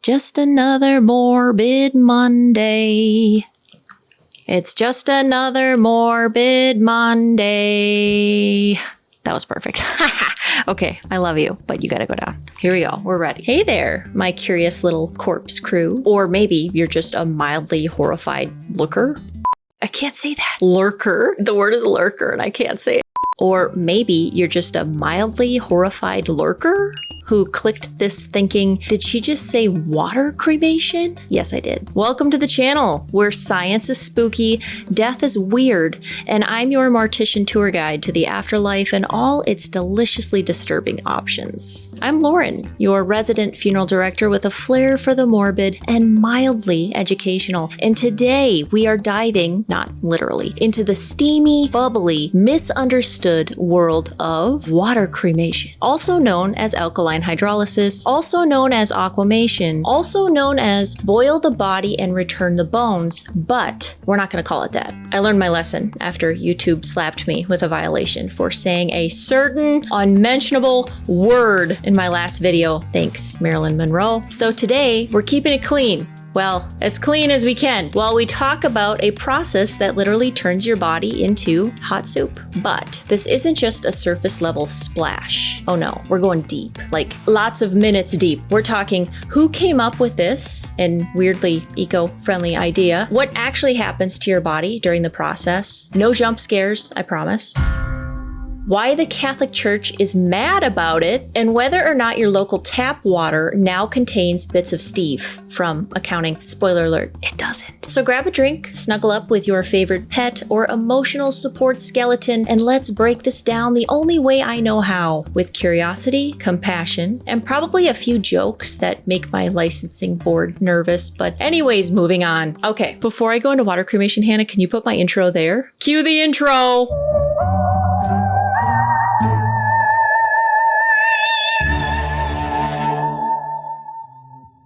Just another morbid Monday. It's just another morbid Monday. That was perfect. Okay, I love you, but you gotta go down. Here we go, we're ready. Hey there, my curious little corpse crew. Or maybe you're just a mildly horrified looker. I can't say that. Lurker. The word is lurker and I can't say it. Or maybe you're just a mildly horrified lurker who clicked this thinking, did she just say water cremation? Yes, I did. Welcome to the channel where science is spooky, death is weird, and I'm your Mortician tour guide to the afterlife and all its deliciously disturbing options. I'm Lauren, your resident funeral director with a flair for the morbid and mildly educational. And today we are diving, not literally, into the steamy, bubbly, misunderstood world of water cremation, also known as alkaline hydrolysis, also known as aquamation, also known as boil the body and return the bones, but we're not going to call it that. I learned my lesson after YouTube slapped me with a violation for saying a certain unmentionable word in my last video. Thanks, Marilyn Monroe. So today we're keeping it clean. Well, as clean as we can, while we talk about a process that literally turns your body into hot soup. But this isn't just a surface level splash. Oh no, we're going deep, like lots of minutes deep. We're talking who came up with this and weirdly eco-friendly idea, what actually happens to your body during the process. No jump scares, I promise. Why the Catholic Church is mad about it, and whether or not your local tap water now contains bits of Steve from accounting. Spoiler alert, it doesn't. So grab a drink, snuggle up with your favorite pet or emotional support skeleton, and let's break this down the only way I know how, with curiosity, compassion, and probably a few jokes that make my licensing board nervous. But anyways, moving on. Okay, before I go into water cremation, Hannah, can you put my intro there? Cue the intro!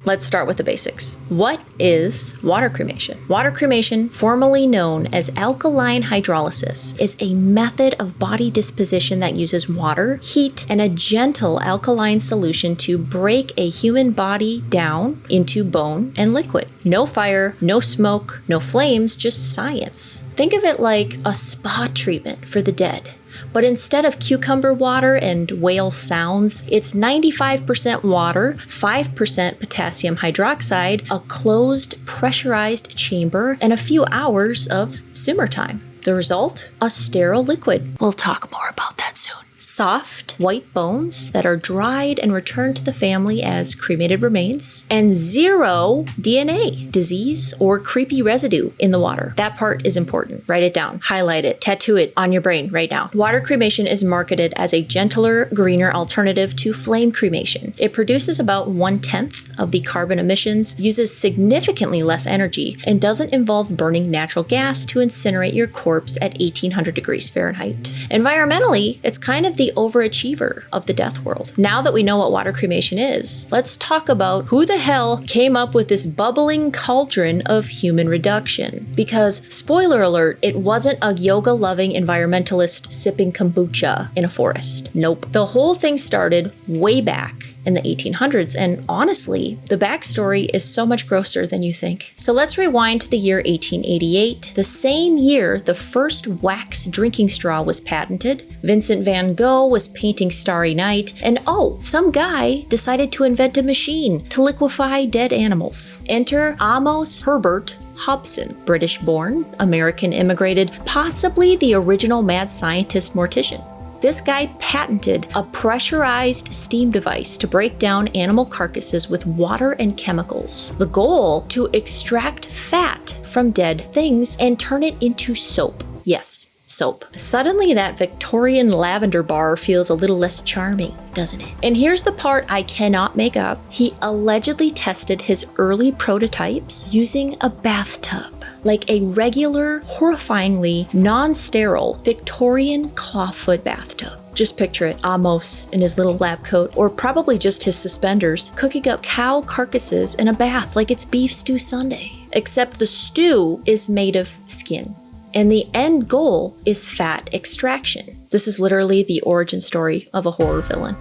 Let's start with the basics. What is water cremation? Water cremation, formerly known as alkaline hydrolysis, is a method of body disposition that uses water, heat, and a gentle alkaline solution to break a human body down into bone and liquid. No fire, no smoke, no flames, just science. Think of it like a spa treatment for the dead. But instead of cucumber water and whale sounds, it's 95% water, 5% potassium hydroxide, a closed, pressurized chamber, and a few hours of simmer time. The result? A sterile liquid. We'll talk more about that soon. Soft, white bones that are dried and returned to the family as cremated remains, and zero DNA, disease, or creepy residue in the water. That part is important. Write it down, highlight it, tattoo it on your brain right now. Water cremation is marketed as a gentler, greener alternative to flame cremation. It produces about 1/10 of the carbon emissions, uses significantly less energy, and doesn't involve burning natural gas to incinerate your corpse at 1800 degrees Fahrenheit. Environmentally, it's kind of the overachiever of the death world. Now that we know what water cremation is, let's talk about who the hell came up with this bubbling cauldron of human reduction. Because, spoiler alert, it wasn't a yoga-loving environmentalist sipping kombucha in a forest. Nope. The whole thing started way back in the 1800s, and honestly, the backstory is so much grosser than you think. So let's rewind to the year 1888, the same year the first wax drinking straw was patented, Vincent van Gogh was painting Starry Night, and some guy decided to invent a machine to liquefy dead animals. Enter Amos Herbert Hobson, British-born, American immigrated, possibly the original mad scientist Mortician. This guy patented a pressurized steam device to break down animal carcasses with water and chemicals. The goal, to extract fat from dead things and turn it into soap. Yes, soap. Suddenly that Victorian lavender bar feels a little less charming, doesn't it? And here's the part I cannot make up. He allegedly tested his early prototypes using a bathtub. Like a regular, horrifyingly non-sterile Victorian clawfoot bathtub. Just picture it, Amos in his little lab coat, or probably just his suspenders, cooking up cow carcasses in a bath like it's beef stew Sunday. Except the stew is made of skin. And the end goal is fat extraction. This is literally the origin story of a horror villain.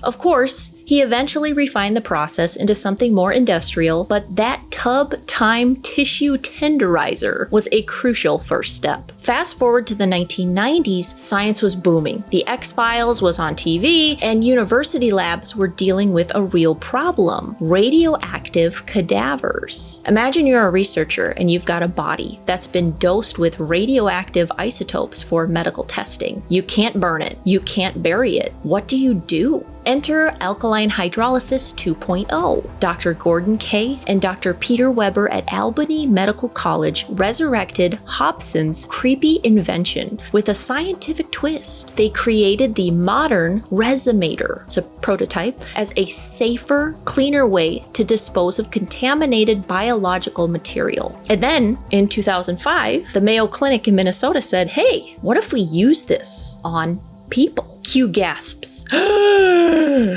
Of course, he eventually refined the process into something more industrial, but that tub time tissue tenderizer was a crucial first step. Fast forward to the 1990s, science was booming. The X-Files was on TV, and university labs were dealing with a real problem: radioactive cadavers. Imagine you're a researcher and you've got a body that's been dosed with radioactive isotopes for medical testing. You can't burn it. You can't bury it. What do you do? Enter Alkaline Hydrolysis 2.0. Dr. Gordon Kay and Dr. Peter Weber at Albany Medical College resurrected Hobson's creepy invention with a scientific twist. They created the modern resumator, it's a prototype, as a safer, cleaner way to dispose of contaminated biological material. And then, in 2005, the Mayo Clinic in Minnesota said, hey, what if we use this on people? Cue gasps.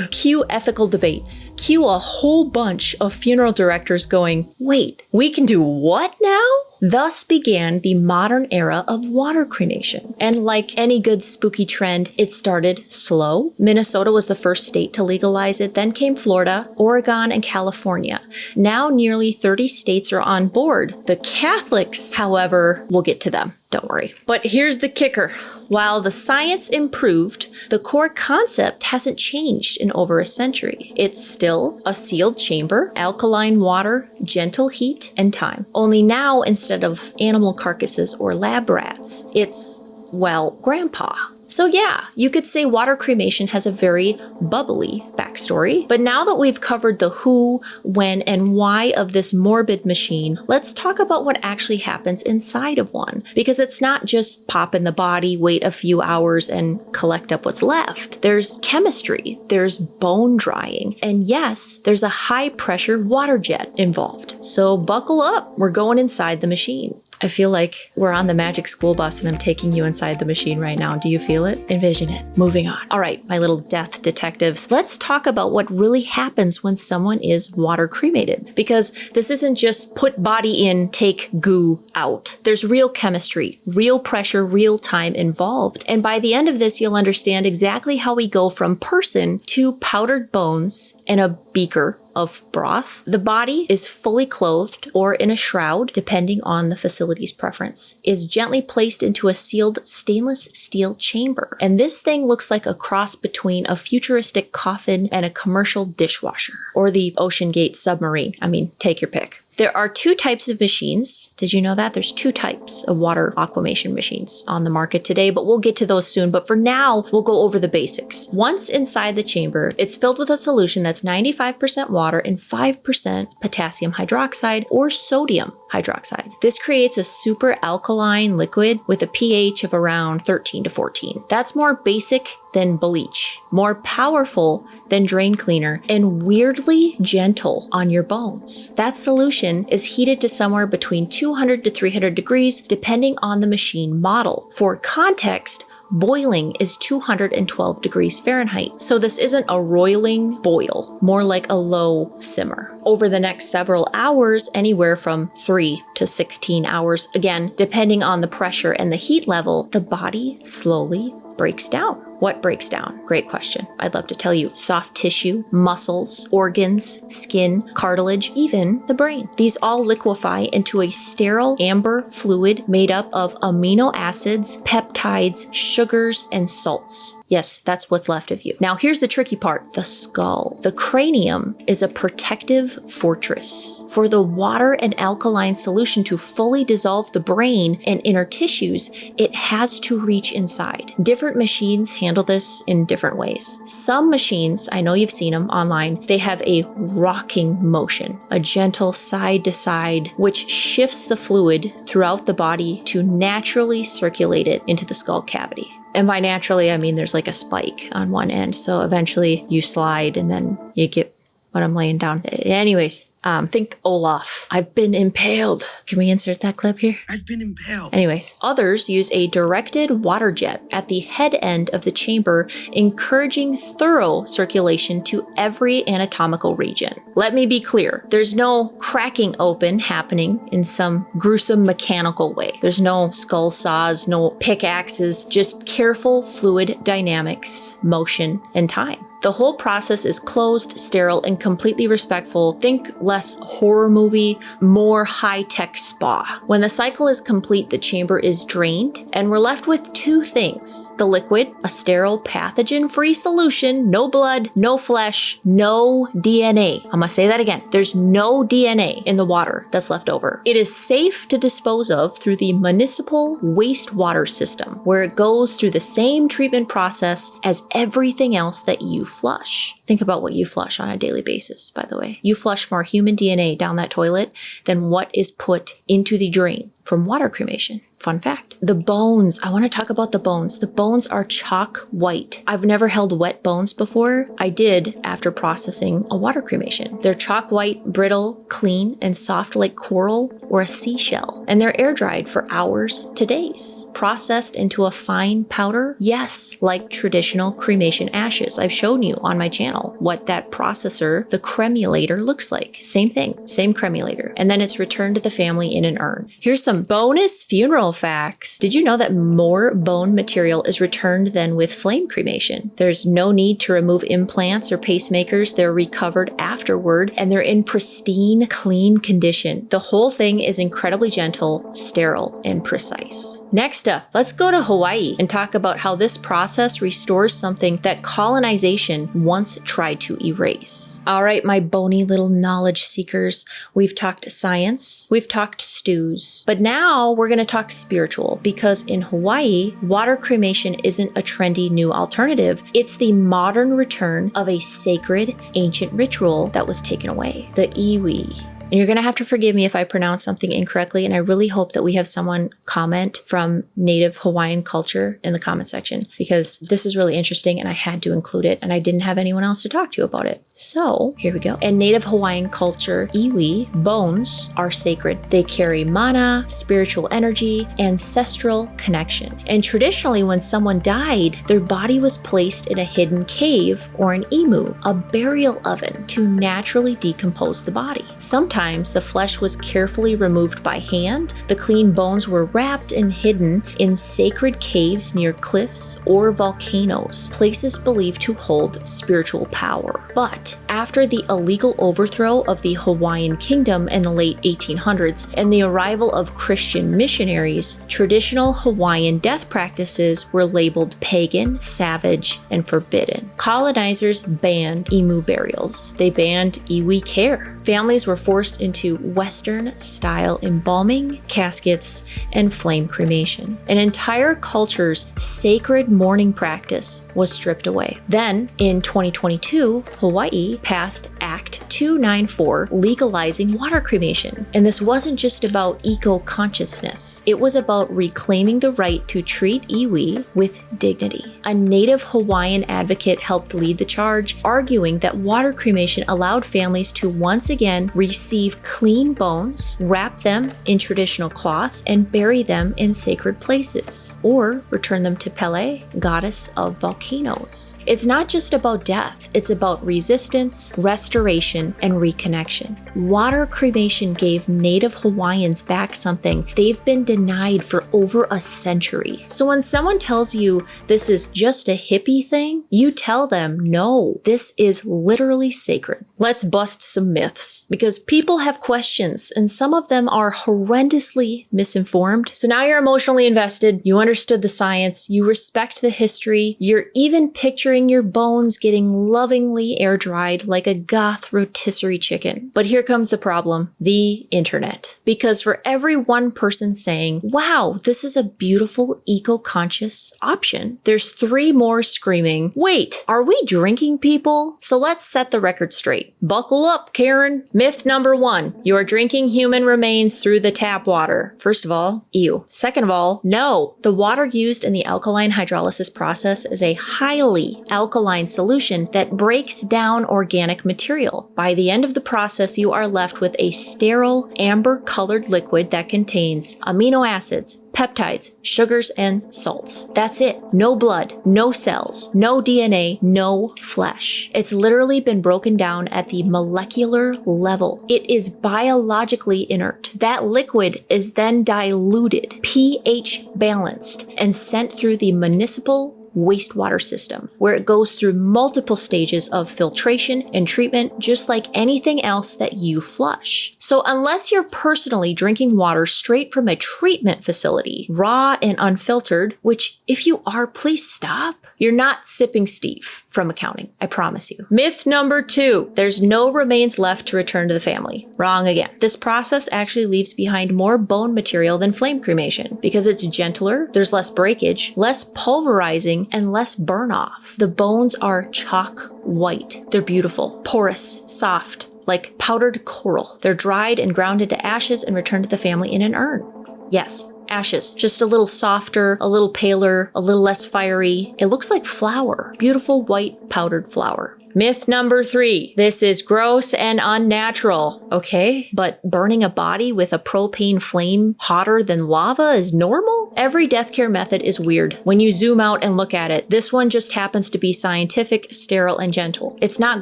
Cue ethical debates. Cue a whole bunch of funeral directors going, wait, we can do what now? Thus began the modern era of water cremation. And like any good spooky trend, it started slow. Minnesota was the first state to legalize it. Then came Florida, Oregon, and California. Now nearly 30 states are on board. The Catholics, however, we'll get to them. Don't worry. But here's the kicker. While the science improved, the core concept hasn't changed in over a century. It's still a sealed chamber, alkaline water, gentle heat, and time. Only now, instead of animal carcasses or lab rats, it's, well, grandpa. So yeah, you could say water cremation has a very bubbly backstory. But now that we've covered the who, when, and why of this morbid machine, let's talk about what actually happens inside of one. Because it's not just pop in the body, wait a few hours, and collect up what's left. There's chemistry, there's bone drying, and yes, there's a high pressure water jet involved. So buckle up, we're going inside the machine. I feel like we're on the magic school bus and I'm taking you inside the machine right now. Do you feel it? Envision it. Moving on. All right, my little death detectives. Let's talk about what really happens when someone is water cremated. Because this isn't just put body in, take goo out. There's real chemistry, real pressure, real time involved. And by the end of this, you'll understand exactly how we go from person to powdered bones and a beaker of broth. The body is fully clothed or in a shroud, depending on the facility's preference, is gently placed into a sealed stainless steel chamber. And this thing looks like a cross between a futuristic coffin and a commercial dishwasher, or the Ocean Gate submarine. I mean, take your pick. There are two types of machines. Did you know that? There's two types of water aquamation machines on the market today, but we'll get to those soon. But for now, we'll go over the basics. Once inside the chamber, it's filled with a solution that's 95% water and 5% potassium hydroxide or sodium hydroxide. This creates a super alkaline liquid with a pH of around 13 to 14. That's more basic than bleach, more powerful than drain cleaner, and weirdly gentle on your bones. That solution is heated to somewhere between 200 to 300 degrees, depending on the machine model. For context, boiling is 212 degrees Fahrenheit. So this isn't a roiling boil, more like a low simmer. Over the next several hours, anywhere from 3 to 16 hours, again, depending on the pressure and the heat level, the body slowly breaks down. What breaks down? Great question. I'd love to tell you. Soft tissue, muscles, organs, skin, cartilage, even the brain. These all liquefy into a sterile amber fluid made up of amino acids, peptides, sugars, and salts. Yes, that's what's left of you. Now here's the tricky part, the skull. The cranium is a protective fortress. For the water and alkaline solution to fully dissolve the brain and inner tissues, it has to reach inside. Different machines handle this in different ways. Some machines, I know you've seen them online, they have a rocking motion, a gentle side to side, which shifts the fluid throughout the body to naturally circulate it into the skull cavity. And by naturally, I mean there's like a spike on one end. So eventually you slide and then you get what I'm laying down. Anyways, think Olaf. I've been impaled. Can we insert that clip here? I've been impaled. Anyways, others use a directed water jet at the head end of the chamber, encouraging thorough circulation to every anatomical region. Let me be clear. There's no cracking open happening in some gruesome mechanical way. There's no skull saws, no pickaxes, just careful fluid dynamics, motion, and time. The whole process is closed, sterile, and completely respectful. Think less horror movie, more high-tech spa. When the cycle is complete, the chamber is drained, and we're left with two things. The liquid, a sterile, pathogen-free solution, no blood, no flesh, no DNA. I'm gonna say that again. There's no DNA in the water that's left over. It is safe to dispose of through the municipal wastewater system, where it goes through the same treatment process as everything else that you flush. Think about what you flush on a daily basis, by the way. You flush more human DNA down that toilet than what is put into the drain from water cremation. Fun fact. The bones. I want to talk about the bones. The bones are chalk white. I've never held wet bones before. I did after processing a water cremation. They're chalk white, brittle, clean, and soft like coral or a seashell. And they're air dried for hours to days. Processed into a fine powder? Yes, like traditional cremation ashes. I've shown you on my channel what that processor, the cremulator, looks like. Same thing, same cremulator. And then it's returned to the family in an urn. Here's some bonus funeral facts. Did you know that more bone material is returned than with flame cremation? There's no need to remove implants or pacemakers. They're recovered afterward and they're in pristine, clean condition. The whole thing is incredibly gentle, sterile, and precise. Next up, let's go to Hawaii and talk about how this process restores something that colonization once tried to erase. All right, my bony little knowledge seekers, we've talked science, we've talked stews, but now we're going to talk spiritual, because in Hawaii, water cremation isn't a trendy new alternative. It's the modern return of a sacred ancient ritual that was taken away, the iwi. And you're going to have to forgive me if I pronounce something incorrectly, and I really hope that we have someone comment from native Hawaiian culture in the comment section, because this is really interesting and I had to include it, and I didn't have anyone else to talk to about it. So here we go. In native Hawaiian culture, iwi, bones, are sacred. They carry mana, spiritual energy, ancestral connection. And traditionally, when someone died, their body was placed in a hidden cave or an imu, a burial oven, to naturally decompose the body. Sometimes the flesh was carefully removed by hand. The clean bones were wrapped and hidden in sacred caves near cliffs or volcanoes, places believed to hold spiritual power. But after the illegal overthrow of the Hawaiian kingdom in the late 1800s and the arrival of Christian missionaries, traditional Hawaiian death practices were labeled pagan, savage, and forbidden. Colonizers banned imu burials. They banned iwi care. Families were forced into Western-style embalming, caskets, and flame cremation. An entire culture's sacred mourning practice was stripped away. Then, in 2022, Hawaii passed Act 294, legalizing water cremation. And this wasn't just about eco-consciousness. It was about reclaiming the right to treat iwi with dignity. A native Hawaiian advocate helped lead the charge, arguing that water cremation allowed families to once again receive clean bones, wrap them in traditional cloth, and bury them in sacred places, or return them to Pele, goddess of volcanoes. It's not just about death, it's about resistance, restoration, and reconnection. Water cremation gave native Hawaiians back something they've been denied for over a century. So when someone tells you this is just a hippie thing, you tell them, no, this is literally sacred. Let's bust some myths, because people have questions and some of them are horrendously misinformed. So now you're emotionally invested, you understood the science, you respect the history, you're even picturing your bones getting lovingly air dried like a goth rotisserie chicken. But here comes the problem, the internet. Because for every one person saying, wow, this is a beautiful eco-conscious option, there's 3 more screaming, wait, are we drinking people? So let's set the record straight. Buckle up, Karen. Myth number 1, you're drinking human remains through the tap water. First of all, ew. Second of all, no. The water used in the alkaline hydrolysis process is a highly alkaline solution that breaks down organic material. By the end of the process, you are left with a sterile, amber-colored liquid that contains amino acids, peptides, sugars, and salts. That's it. No blood, no cells, no DNA, no flesh. It's literally been broken down at the molecular level. It is biologically inert. That liquid is then diluted, pH balanced, and sent through the municipal wastewater system, where it goes through multiple stages of filtration and treatment, just like anything else that you flush. So unless you're personally drinking water straight from a treatment facility, raw and unfiltered, which if you are, please stop, you're not sipping Steve from accounting, I promise you. Myth number 2, there's no remains left to return to the family. Wrong again. This process actually leaves behind more bone material than flame cremation because it's gentler, there's less breakage, less pulverizing, and less burn off. The bones are chalk white. They're beautiful, porous, soft, like powdered coral. They're dried and ground into ashes and returned to the family in an urn. Yes, ashes, just a little softer, a little paler, a little less fiery. It looks like flour, beautiful white powdered flour. Myth number 3, this is gross and unnatural, okay? But burning a body with a propane flame hotter than lava is normal? Every death care method is weird when you zoom out and look at it. This one just happens to be scientific, sterile, and gentle. It's not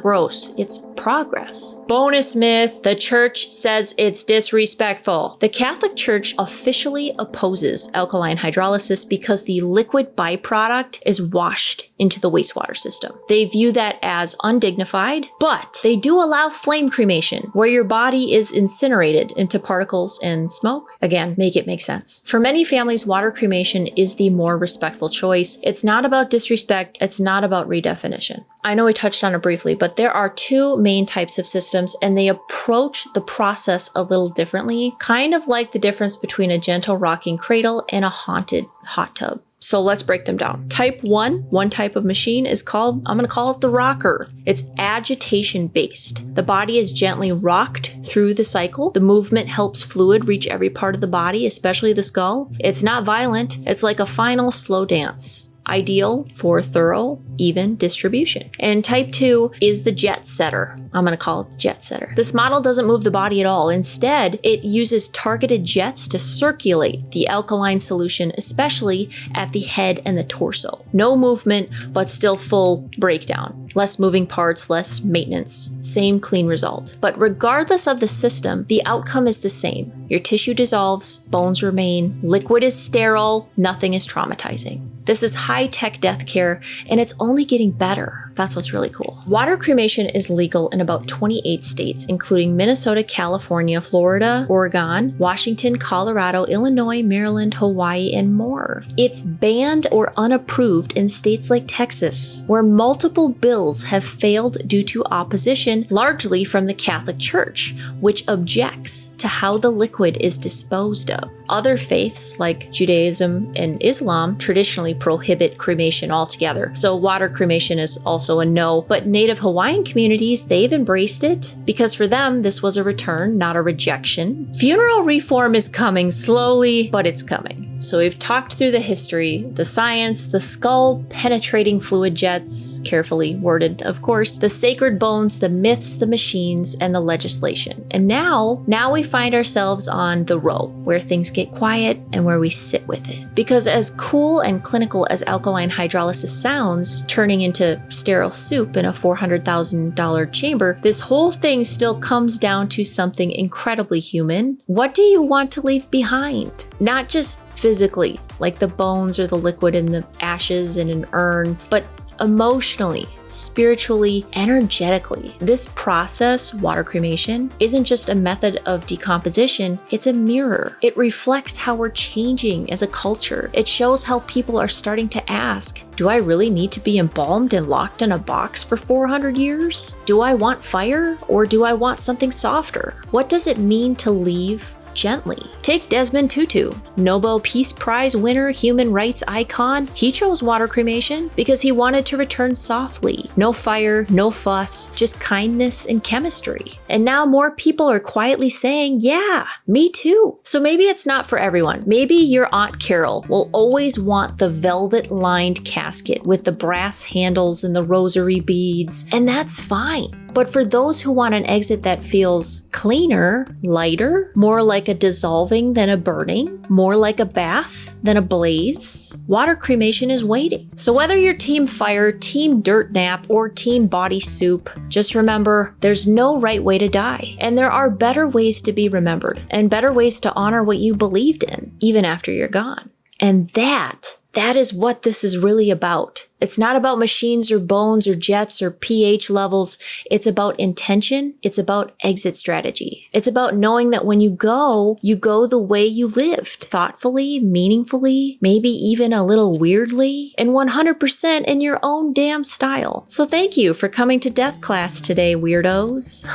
gross, it's progress. Bonus myth, the church says it's disrespectful. The Catholic Church officially opposes alkaline hydrolysis because the liquid byproduct is washed into the wastewater system. They view that as undignified, but they do allow flame cremation, where your body is incinerated into particles and smoke. Again, make it make sense. For many families, water cremation is the more respectful choice. It's not about disrespect, it's not about redefinition. I know we touched on it briefly, but there are 2 main types of systems, and they approach the process a little differently, kind of like the difference between a gentle rocking cradle and a haunted hot tub. So let's break them down. Type 1, one type of machine is called, I'm going to call it the rocker. It's agitation based. The body is gently rocked through the cycle. The movement helps fluid reach every part of the body, especially the skull. It's not violent. It's like a final slow dance. Ideal for thorough, even distribution. And type 2 is the jet setter. I'm going to call it the jet setter. This model doesn't move the body at all. Instead, it uses targeted jets to circulate the alkaline solution, especially at the head and the torso. No movement, but still full breakdown. Less moving parts, less maintenance. Same clean result. But regardless of the system, the outcome is the same. Your tissue dissolves, bones remain, liquid is sterile, nothing is traumatizing. This is high-tech death care, and it's only getting better. That's what's really cool. Water cremation is legal in about 28 states, including Minnesota, California, Florida, Oregon, Washington, Colorado, Illinois, Maryland, Hawaii, and more. It's banned or unapproved in states like Texas, where multiple bills have failed due to opposition, largely from the Catholic Church, which objects to how the liquid is disposed of. Other faiths, like Judaism and Islam, traditionally prohibit cremation altogether, so water cremation is also a no, but Native Hawaiian communities, they've embraced it because for them, this was a return, not a rejection. Funeral reform is coming slowly, but it's coming. So we've talked through the history, the science, the skull-penetrating fluid jets, carefully worded, of course, the sacred bones, the myths, the machines, and the legislation. And now we find ourselves on the row, where things get quiet and where we sit with it. Because as cool and clinical as alkaline hydrolysis sounds, turning into sterile soup in a $400,000 chamber, this whole thing still comes down to something incredibly human. What do you want to leave behind? Not just physically, like the bones or the liquid in the ashes in an urn, but emotionally, spiritually, energetically. This process, water cremation, isn't just a method of decomposition, it's a mirror. It reflects how we're changing as a culture. It shows how people are starting to ask, do I really need to be embalmed and locked in a box for 400 years? Do I want fire or do I want something softer? What does it mean to leave gently? Take Desmond Tutu, Nobel Peace Prize winner, human rights icon. He chose water cremation because he wanted to return softly. No fire, no fuss, just kindness and chemistry. And now more people are quietly saying, yeah, me too. So maybe it's not for everyone. Maybe your Aunt Carol will always want the velvet-lined casket with the brass handles and the rosary beads, and that's fine. But for those who want an exit that feels cleaner, lighter, more like a dissolving than a burning, more like a bath than a blaze, water cremation is waiting. So whether you're team fire, team dirt nap, or team body soup, just remember there's no right way to die. And there are better ways to be remembered and better ways to honor what you believed in, even after you're gone. And that that is what this is really about. It's not about machines or bones or jets or pH levels. It's about intention. It's about exit strategy. It's about knowing that when you go the way you lived. Thoughtfully, meaningfully, maybe even a little weirdly, and 100% in your own damn style. So thank you for coming to death class today, weirdos.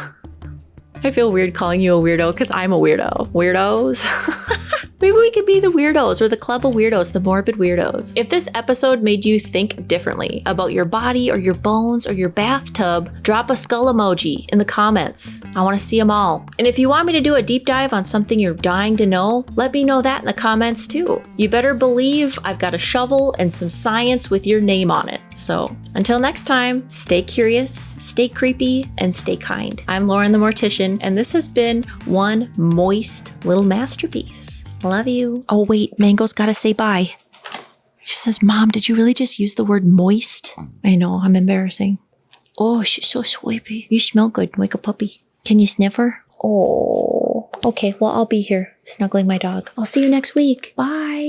I feel weird calling you a weirdo because I'm a weirdo. Weirdos. Maybe we could be the weirdos or the club of weirdos, the morbid weirdos. If this episode made you think differently about your body or your bones or your bathtub, drop a skull emoji in the comments. I want to see them all. And if you want me to do a deep dive on something you're dying to know, let me know that in the comments too. You better believe I've got a shovel and some science with your name on it. So until next time, stay curious, stay creepy, and stay kind. I'm Lauren the Mortician, and this has been one moist little masterpiece. Love you. Oh wait, Mango's gotta say bye. She says, Mom, did you really just use the word moist? I know, I'm embarrassing. Oh, she's so sleepy. You smell good like a puppy. Can you sniff her? Oh. Okay, well, I'll be here snuggling my dog. I'll see you next week. Bye.